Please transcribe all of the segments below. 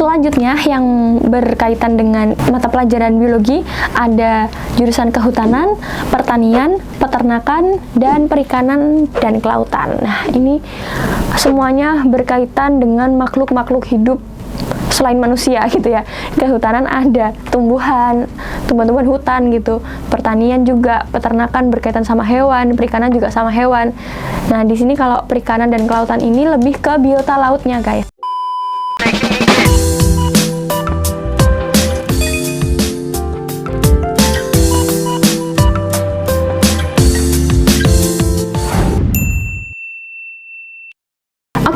Selanjutnya yang berkaitan dengan mata pelajaran biologi ada jurusan kehutanan, pertanian, peternakan, dan perikanan dan kelautan. Nah, ini semuanya berkaitan dengan makhluk-makhluk hidup selain manusia gitu ya. Kehutanan ada tumbuhan hutan gitu. Pertanian juga, peternakan berkaitan sama hewan, perikanan juga sama hewan. Nah, di sini kalau perikanan dan kelautan ini lebih ke biota lautnya, guys.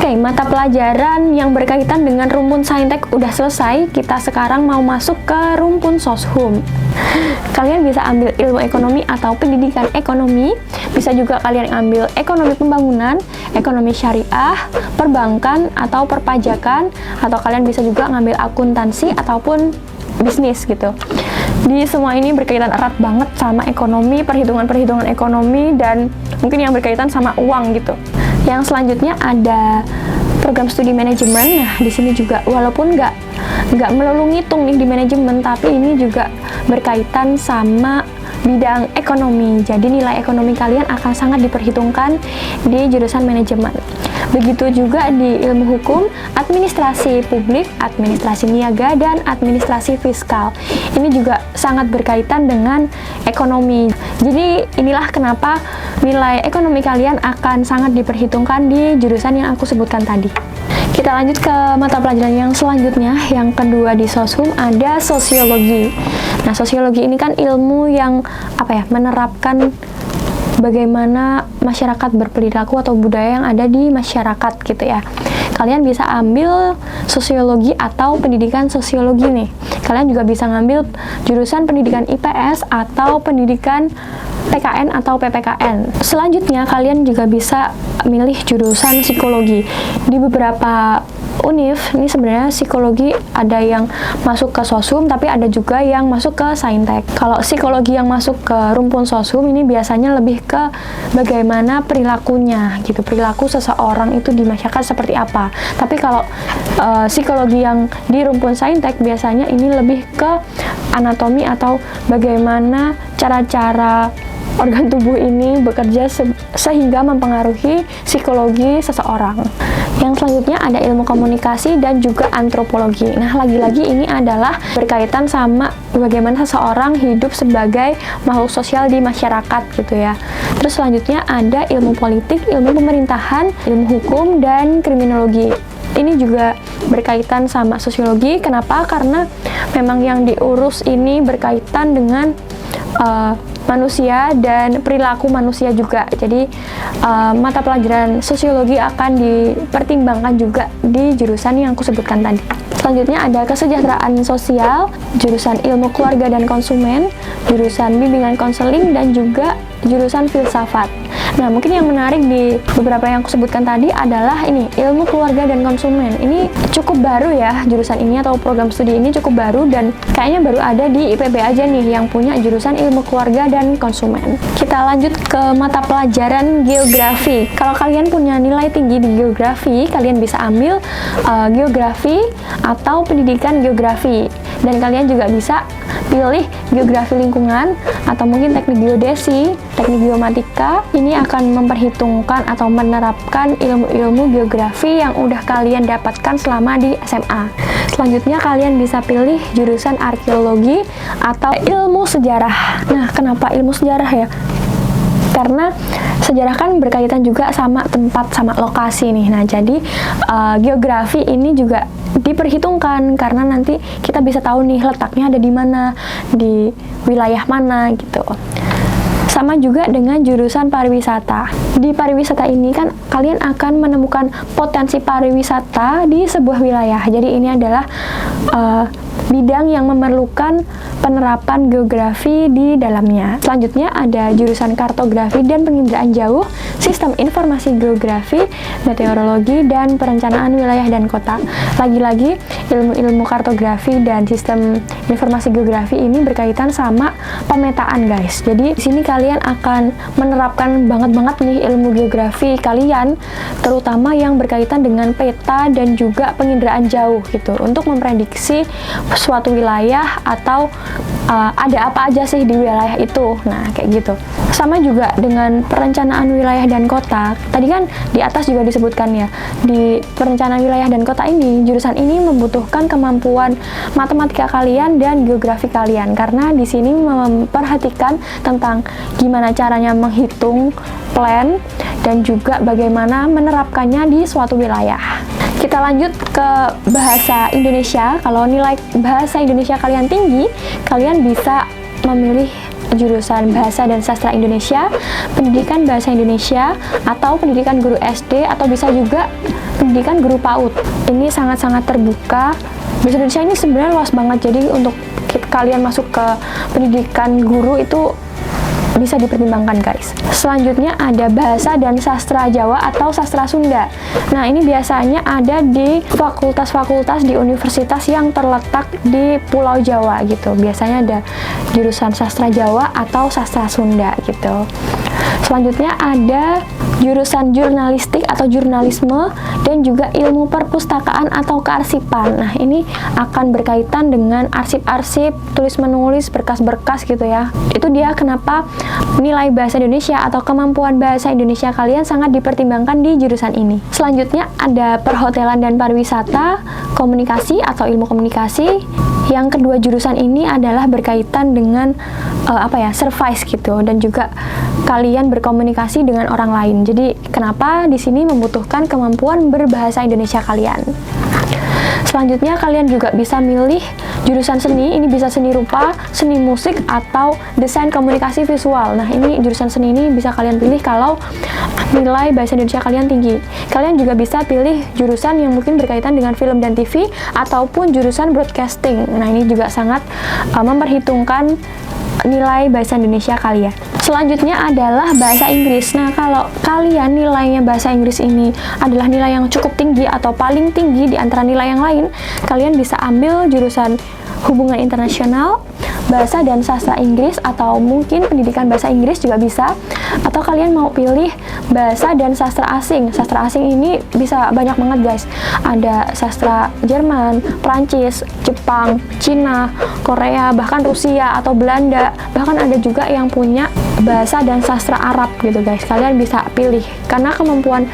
Oke, mata pelajaran yang berkaitan dengan rumpun saintek udah selesai. Kita sekarang mau masuk ke rumpun soshum. Kalian bisa ambil ilmu ekonomi atau pendidikan ekonomi. Bisa juga kalian ambil ekonomi pembangunan, ekonomi syariah, perbankan, atau perpajakan. Atau kalian bisa juga ngambil akuntansi ataupun bisnis gitu. Di semua ini berkaitan erat banget sama ekonomi, perhitungan-perhitungan ekonomi, dan mungkin yang berkaitan sama uang gitu. Yang selanjutnya ada program studi manajemen. Nah, di sini juga walaupun nggak melulu ngitung nih di manajemen, tapi ini juga berkaitan sama bidang ekonomi. Jadi nilai ekonomi kalian akan sangat diperhitungkan di jurusan manajemen. Begitu juga di ilmu hukum, administrasi publik, administrasi niaga, dan administrasi fiskal. Ini juga sangat berkaitan dengan ekonomi. Jadi inilah kenapa nilai ekonomi kalian akan sangat diperhitungkan di jurusan yang aku sebutkan tadi. Kita lanjut ke mata pelajaran yang selanjutnya, yang kedua di soshum ada sosiologi. Nah, sosiologi ini kan ilmu yang menerapkan bagaimana masyarakat berperilaku atau budaya yang ada di masyarakat gitu ya. Kalian bisa ambil sosiologi atau pendidikan sosiologi nih. Kalian juga bisa ngambil jurusan pendidikan IPS atau pendidikan PKN atau PPKN. Selanjutnya kalian juga bisa milih jurusan psikologi. Di beberapa univ, ini sebenarnya psikologi ada yang masuk ke soshum, tapi ada juga yang masuk ke saintek. Kalau psikologi yang masuk ke rumpun soshum ini biasanya lebih ke bagaimana perilakunya gitu, perilaku seseorang itu di masyarakat seperti apa. Tapi kalau psikologi yang di rumpun saintek biasanya ini lebih ke anatomi atau bagaimana cara-cara organ tubuh ini bekerja sehingga mempengaruhi psikologi seseorang. Yang selanjutnya ada ilmu komunikasi dan juga antropologi. Nah, lagi-lagi ini adalah berkaitan sama bagaimana seseorang hidup sebagai makhluk sosial di masyarakat gitu ya. Terus selanjutnya ada ilmu politik, ilmu pemerintahan, ilmu hukum, dan kriminologi. Ini juga berkaitan sama sosiologi. Kenapa? Karena memang yang diurus ini berkaitan dengan manusia dan perilaku manusia juga. Jadi mata pelajaran sosiologi akan dipertimbangkan juga di jurusan yang aku sebutkan tadi. Selanjutnya ada kesejahteraan sosial, jurusan ilmu keluarga dan konsumen, jurusan bimbingan konseling, dan juga jurusan filsafat. Nah, mungkin yang menarik di beberapa yang aku sebutkan tadi adalah ini, ilmu keluarga dan konsumen. Ini cukup baru ya, jurusan ini atau program studi ini cukup baru dan kayaknya baru ada di IPB aja nih yang punya jurusan ilmu keluarga dan konsumen. Kita lanjut ke mata pelajaran geografi. Kalau kalian punya nilai tinggi di geografi, kalian bisa ambil geografi atau pendidikan geografi. Dan kalian juga bisa pilih geografi lingkungan atau mungkin teknik geodesi, teknik geomatika. Ini akan memperhitungkan atau menerapkan ilmu-ilmu geografi yang udah kalian dapatkan selama di SMA. Selanjutnya kalian bisa pilih jurusan arkeologi atau ilmu sejarah. Nah, kenapa ilmu sejarah ya? Karena sejarah kan berkaitan juga sama tempat, sama lokasi nih. Nah, jadi geografi ini juga diperhitungkan karena nanti kita bisa tahu nih letaknya ada di mana, di wilayah mana gitu. Sama juga dengan jurusan pariwisata. Di pariwisata ini kan kalian akan menemukan potensi pariwisata di sebuah wilayah. Jadi ini adalah bidang yang memerlukan penerapan geografi di dalamnya. Selanjutnya ada jurusan kartografi dan penginderaan jauh, sistem informasi geografi, meteorologi, dan perencanaan wilayah dan kota. Lagi-lagi, ilmu-ilmu kartografi dan sistem informasi geografi ini berkaitan sama pemetaan, guys. Jadi di sini kalian akan menerapkan banget nih ilmu geografi kalian, terutama yang berkaitan dengan peta dan juga penginderaan jauh gitu, untuk memprediksi suatu wilayah atau ada apa aja sih di wilayah itu. Nah, kayak gitu. Sama juga dengan perencanaan wilayah dan kota. Tadi kan di atas juga disebutkan ya, di perencanaan wilayah dan kota ini, jurusan ini membutuhkan kemampuan matematika kalian dan geografi kalian, karena di sini memperhatikan tentang gimana caranya menghitung plan dan juga bagaimana menerapkannya di suatu wilayah. Kita lanjut ke bahasa Indonesia. Kalau nilai bahasa Indonesia kalian tinggi, kalian bisa memilih jurusan Bahasa dan Sastra Indonesia, Pendidikan Bahasa Indonesia, atau Pendidikan Guru SD, atau bisa juga Pendidikan Guru PAUD. Ini sangat-sangat terbuka. Bahasa Indonesia ini sebenarnya luas banget, jadi untuk kalian masuk ke pendidikan guru itu bisa dipertimbangkan, guys. Selanjutnya ada Bahasa dan Sastra Jawa atau Sastra Sunda. Nah, ini biasanya ada di fakultas-fakultas di universitas yang terletak di Pulau Jawa gitu. Biasanya ada jurusan Sastra Jawa atau Sastra Sunda gitu. Selanjutnya ada jurusan jurnalistik atau jurnalisme dan juga ilmu perpustakaan atau kearsipan. Nah, ini akan berkaitan dengan arsip-arsip, tulis-menulis, berkas-berkas gitu ya. Itu dia kenapa nilai bahasa Indonesia atau kemampuan bahasa Indonesia kalian sangat dipertimbangkan di jurusan ini. Selanjutnya ada perhotelan dan pariwisata, komunikasi atau ilmu komunikasi. Yang kedua jurusan ini adalah berkaitan dengan service gitu, dan juga kalian berkomunikasi dengan orang lain. Jadi kenapa di sini membutuhkan kemampuan berbahasa Indonesia kalian. Selanjutnya kalian juga bisa milih jurusan seni. Ini bisa seni rupa, seni musik, atau desain komunikasi visual. Nah, ini jurusan seni ini bisa kalian pilih kalau nilai bahasa Indonesia kalian tinggi. Kalian juga bisa pilih jurusan yang mungkin berkaitan dengan film dan TV, ataupun jurusan broadcasting. Nah, ini juga sangat memperhitungkan nilai bahasa Indonesia kalian. Selanjutnya adalah bahasa Inggris. Nah, kalau kalian nilainya bahasa Inggris ini adalah nilai yang cukup tinggi atau paling tinggi di antara nilai yang lain, kalian bisa ambil jurusan hubungan internasional, bahasa dan sastra Inggris, atau mungkin pendidikan bahasa Inggris juga bisa. Atau kalian mau pilih bahasa dan sastra asing. Sastra asing ini bisa banyak banget, guys. Ada sastra Jerman, Prancis, Jepang, Cina, Korea, bahkan Rusia atau Belanda. Bahkan ada juga yang punya bahasa dan sastra Arab gitu, guys. Kalian bisa pilih, karena kemampuan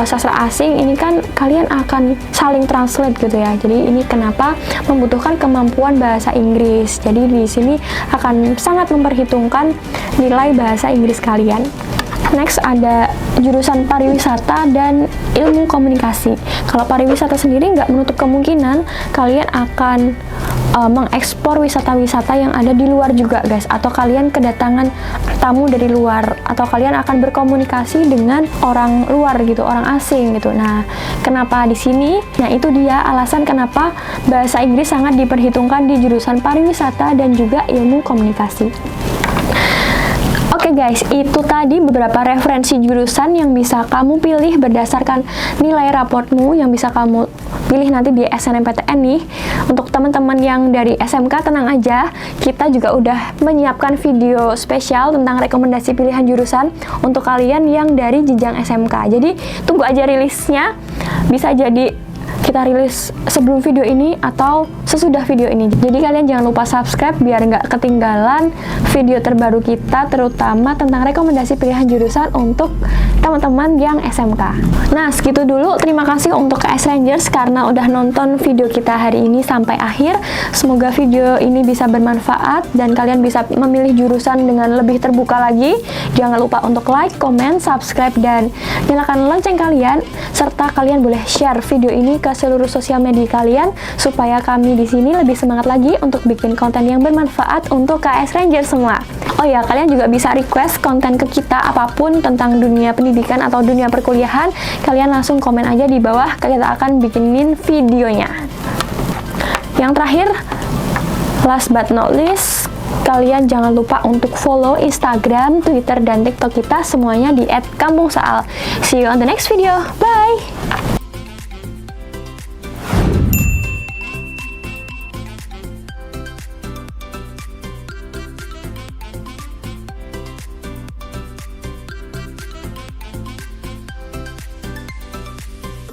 sastra asing ini kan kalian akan saling translate gitu ya. Jadi ini kenapa membutuhkan kemampuan bahasa Inggris. Jadi di sini akan sangat memperhitungkan nilai bahasa Inggris kalian. Next ada jurusan pariwisata dan ilmu komunikasi. Kalau pariwisata sendiri nggak menutup kemungkinan kalian akan mengekspor wisata-wisata yang ada di luar juga, guys. Atau kalian kedatangan tamu dari luar, atau kalian akan berkomunikasi dengan orang luar gitu, orang asing gitu. Nah, kenapa di sini? Nah, itu dia alasan kenapa bahasa Inggris sangat diperhitungkan di jurusan pariwisata dan juga ilmu komunikasi. Oke guys, itu tadi beberapa referensi jurusan yang bisa kamu pilih berdasarkan nilai raportmu yang bisa kamu pilih nanti di SNMPTN nih. Untuk teman-teman yang dari SMK, tenang aja, kita juga udah menyiapkan video spesial tentang rekomendasi pilihan jurusan untuk kalian yang dari jenjang SMK. Jadi tunggu aja rilisnya, bisa jadi kita rilis sebelum video ini atau sesudah video ini. Jadi kalian jangan lupa subscribe biar nggak ketinggalan video terbaru kita, terutama tentang rekomendasi pilihan jurusan untuk teman-teman yang SMK. Nah, segitu dulu. Terima kasih untuk KS Rangers karena udah nonton video kita hari ini sampai akhir. Semoga video ini bisa bermanfaat dan kalian bisa memilih jurusan dengan lebih terbuka lagi. Jangan lupa untuk like, comment, subscribe, dan nyalakan lonceng kalian, serta kalian boleh share video ini ke seluruh sosial media kalian supaya kami di sini lebih semangat lagi untuk bikin konten yang bermanfaat untuk KS Rangers semua. Oh ya, kalian juga bisa request konten ke kita apapun tentang dunia pendidikan atau dunia perkuliahan. Kalian langsung komen aja di bawah, kita akan bikinin videonya. Yang terakhir, Last but not least, kalian jangan lupa untuk follow Instagram, Twitter, dan TikTok kita semuanya di @kampungsaal. See you on the next video. Bye!